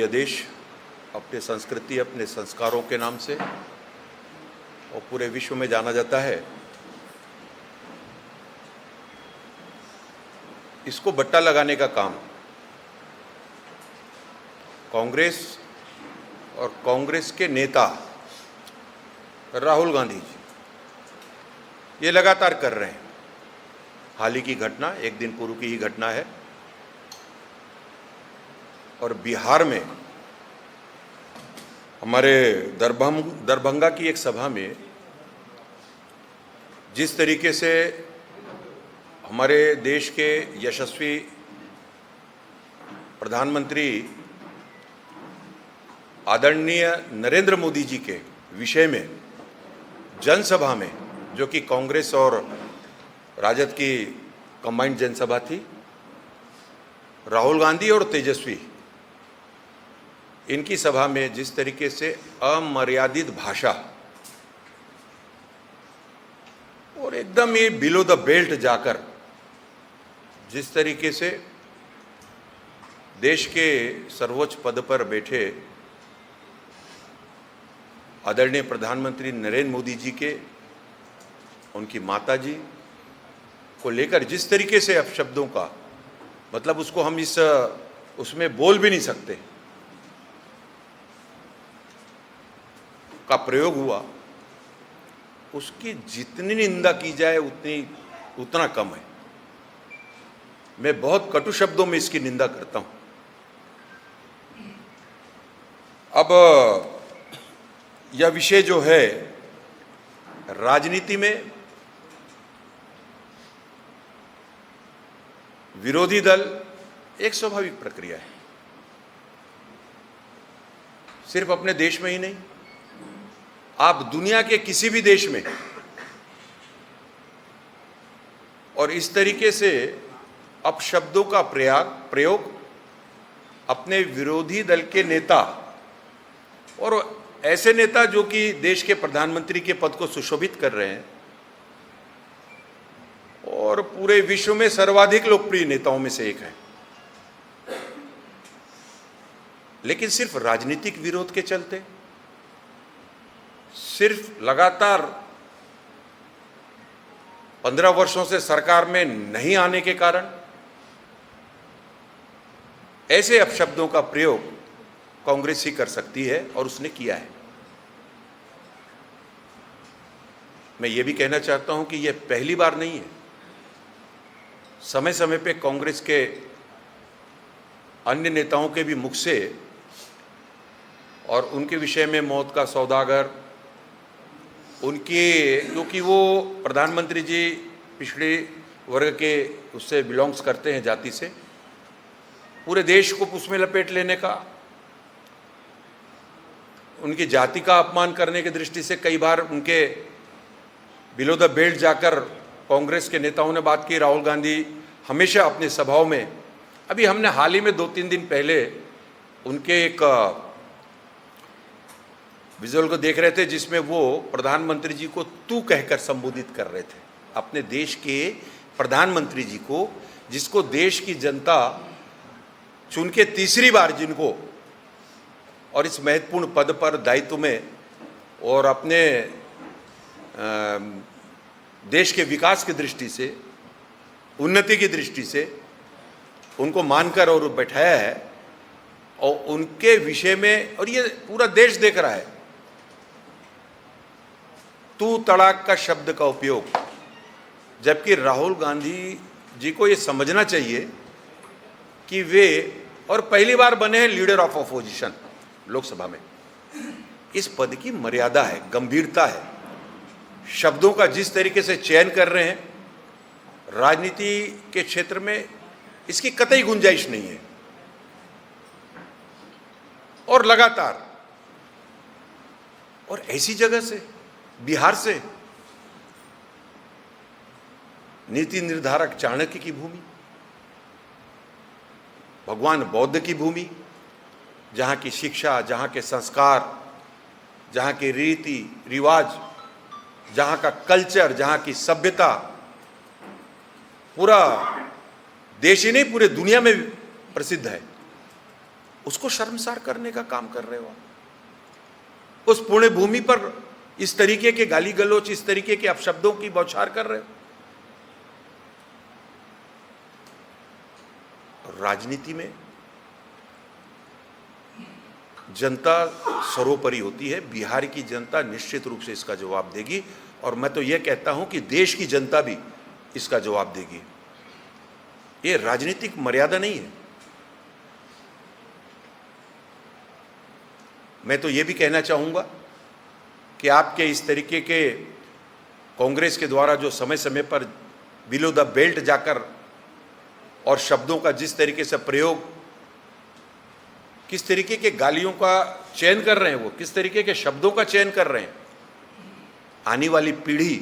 यह देश अपने संस्कृति, अपने संस्कारों के नाम से और पूरे विश्व में जाना जाता है। इसको बट्टा लगाने का काम कांग्रेस और कांग्रेस के नेता राहुल गांधी जी ये लगातार कर रहे हैं। हाल ही की घटना, एक दिन पूर्व की ही घटना है, और बिहार में हमारे दरभंगा की एक सभा में जिस तरीके से हमारे देश के यशस्वी प्रधानमंत्री आदरणीय नरेंद्र मोदी जी के विषय में जनसभा में, जो कि कांग्रेस और राजद की कंबाइंड जनसभा थी, राहुल गांधी और तेजस्वी इनकी सभा में जिस तरीके से अमर्यादित भाषा और एकदम ही बिलो द बेल्ट जाकर जिस तरीके से देश के सर्वोच्च पद पर बैठे आदरणीय प्रधानमंत्री नरेंद्र मोदी जी के, उनकी माता जी को लेकर जिस तरीके से अपशब्दों का, मतलब उसको हम उसमें बोल भी नहीं सकते, का प्रयोग हुआ, उसकी जितनी निंदा की जाए उतना कम है। मैं बहुत कटु शब्दों में इसकी निंदा करता हूं। अब यह विषय जो है, राजनीति में विरोधी दल एक स्वाभाविक प्रक्रिया है, सिर्फ अपने देश में ही नहीं, आप दुनिया के किसी भी देश में, और इस तरीके से अपशब्दों का प्रयोग अपने विरोधी दल के नेता और ऐसे नेता जो कि देश के प्रधानमंत्री के पद को सुशोभित कर रहे हैं और पूरे विश्व में सर्वाधिक लोकप्रिय नेताओं में से एक है, लेकिन सिर्फ राजनीतिक विरोध के चलते, सिर्फ लगातार 15 वर्षों से सरकार में नहीं आने के कारण ऐसे अपशब्दों का प्रयोग कांग्रेस ही कर सकती है और उसने किया है। मैं ये भी कहना चाहता हूं कि यह पहली बार नहीं है। समय समय पे कांग्रेस के अन्य नेताओं के भी मुख से और उनके विषय में मौत का सौदागर, उनके, क्योंकि वो प्रधानमंत्री जी पिछड़े वर्ग के उससे बिलोंग्स करते हैं, जाति से, पूरे देश को उसमें लपेट लेने का, उनकी जाति का अपमान करने की दृष्टि से कई बार उनके बिलो द बेल्ट जाकर कांग्रेस के नेताओं ने बात की। राहुल गांधी हमेशा अपने सभाओं में, अभी हमने हाल ही में 2-3 दिन पहले उनके एक विजुअल को देख रहे थे जिसमें वो प्रधानमंत्री जी को तू कहकर संबोधित कर रहे थे, अपने देश के प्रधानमंत्री जी को, जिसको देश की जनता चुन के तीसरी बार, जिनको और इस महत्वपूर्ण पद पर, दायित्व में और अपने देश के विकास की दृष्टि से, उन्नति की दृष्टि से उनको मानकर और बैठाया है, और उनके विषय में, और ये पूरा देश देख रहा है, तू तड़ाक का शब्द का उपयोग, जबकि राहुल गांधी जी को ये समझना चाहिए कि वे, और पहली बार बने हैं लीडर ऑफ अपोजिशन लोकसभा में, इस पद की मर्यादा है, गंभीरता है, शब्दों का जिस तरीके से चयन कर रहे हैं, राजनीति के क्षेत्र में इसकी कतई गुंजाइश नहीं है। और लगातार, और ऐसी जगह से, बिहार से, नीति निर्धारक चाणक्य की भूमि, भगवान बौद्ध की भूमि, जहाँ की शिक्षा, जहाँ के संस्कार, जहाँ के रीति रिवाज, जहाँ का कल्चर, जहाँ की सभ्यता पूरा देश ही नहीं पूरे दुनिया में प्रसिद्ध है, उसको शर्मसार करने का काम कर रहे हो आप। उस पुण्य भूमि पर इस तरीके के गाली गलौच, इस तरीके के अपशब्दों की बौछार कर रहे हो। राजनीति में जनता सर्वोपरि होती है। बिहार की जनता निश्चित रूप से इसका जवाब देगी, और मैं तो यह कहता हूं कि देश की जनता भी इसका जवाब देगी। ये राजनीतिक मर्यादा नहीं है। मैं तो यह भी कहना चाहूंगा कि आपके इस तरीके के कांग्रेस के द्वारा जो समय समय पर बिलो द बेल्ट जाकर और शब्दों का जिस तरीके से प्रयोग, किस तरीके के गालियों का चयन कर रहे हैं, वो किस तरीके के शब्दों का चयन कर रहे हैं, आने वाली पीढ़ी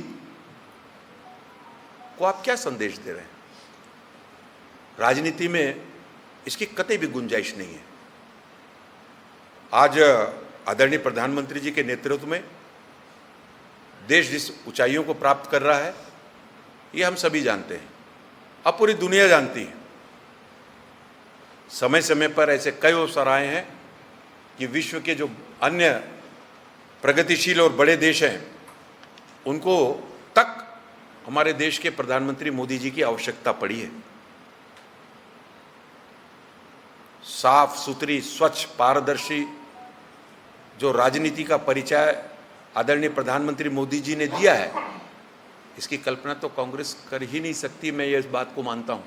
को आप क्या संदेश दे रहे हैं? राजनीति में इसकी कतई भी गुंजाइश नहीं है। आज आदरणीय प्रधानमंत्री जी के नेतृत्व में देश जिस ऊंचाइयों को प्राप्त कर रहा है, ये हम सभी जानते हैं, अब पूरी दुनिया जानती है। समय समय पर ऐसे कई अवसर आए हैं कि विश्व के जो अन्य प्रगतिशील और बड़े देश हैं, उनको तक हमारे देश के प्रधानमंत्री मोदी जी की आवश्यकता पड़ी है। साफ सुथरी, स्वच्छ, पारदर्शी जो राजनीति का परिचय आदरणीय प्रधानमंत्री मोदी जी ने दिया है, इसकी कल्पना तो कांग्रेस कर ही नहीं सकती। मैं ये इस बात को मानता हूं।